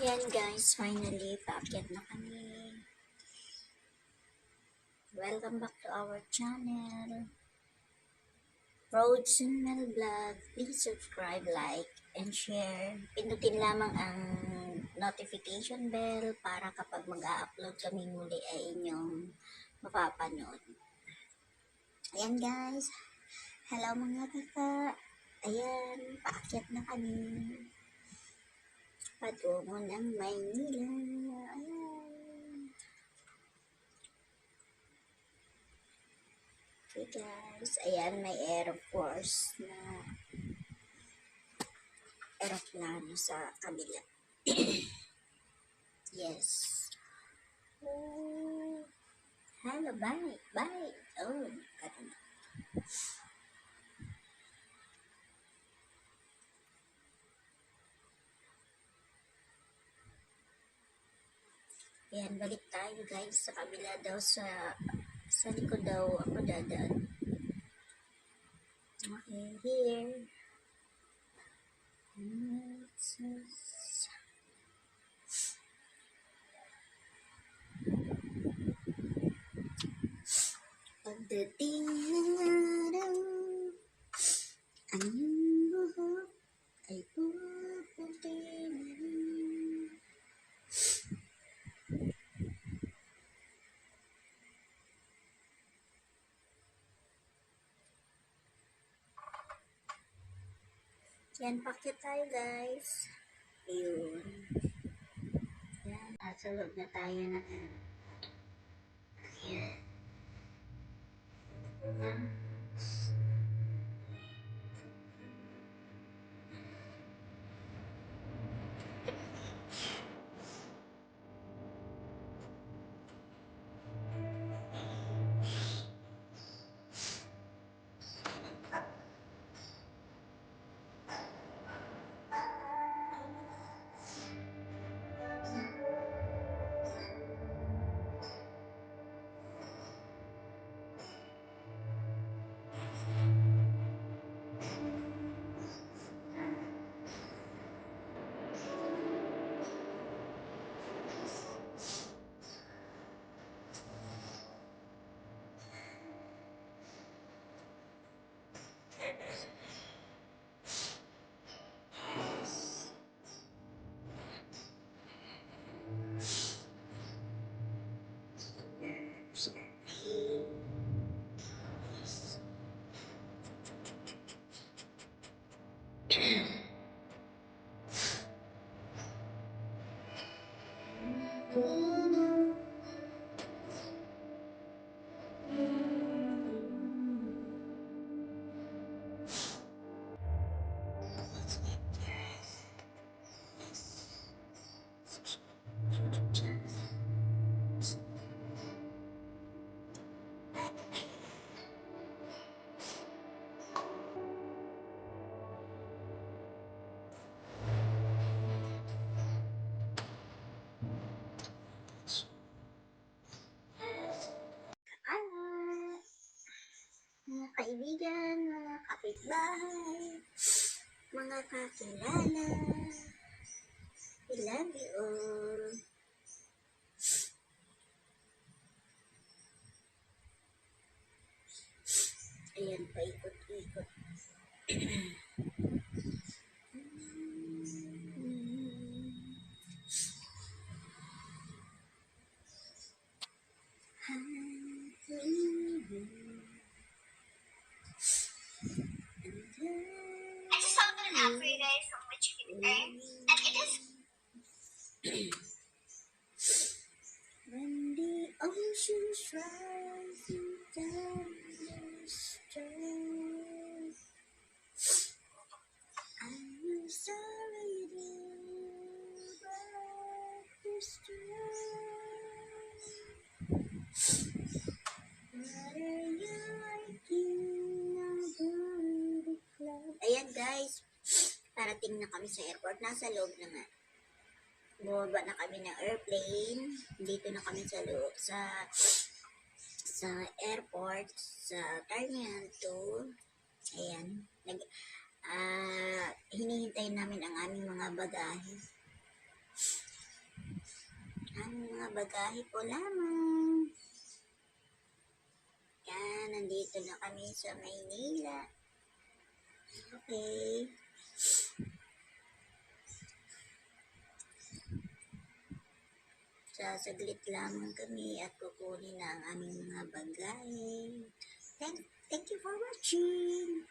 Ayan guys, finally, paakyat na kami. Welcome back to our channel, Road to Mel Vlog. Please subscribe, like, and share. Pindutin lamang ang notification bell para kapag mag-a-upload kami muli ay inyong mapapanood. Ayan guys, hello mga kaka. Ayan, paakyat na kami. Patungo ng Maynila. Ayan. Okay guys, ayan may Air Force na aeroplano sa kabila. Yes. Oh. Hello, bye. Bye. Oh, ganun. Ayan, balik tayo guys sa kabila daw sa likod daw ako dadaan. Okay, here. Pagdating ng araw, ang iyong buhok ay puputi na rin. Yan, pakit tayo guys. Ayun. Yan, nasa loob na tayo na. Yan. Mga kaibigan, mga kapitbahay, mga kakilala, I love you all. Ayan, paikot-ikot. I just opened an app for you guys on which you can earn, and it is. When the ocean's rising down the strength, I'm sorry to break the strength. What are you liking about the cloud? Ayan guys, parating na kami sa airport. Nasa loob na nga. Bumaba na kami ng airplane. Dito na kami sa loob, sa airport, sa Terminal 2. Ayan. Hinihintay namin ang aming mga bagahe. ang mga bagahe ko lamang. Yan, nandito na kami sa Maynila. Okay. Sasaglit lamang kami at kukunin na ang aming mga bagahe. Thank you for watching.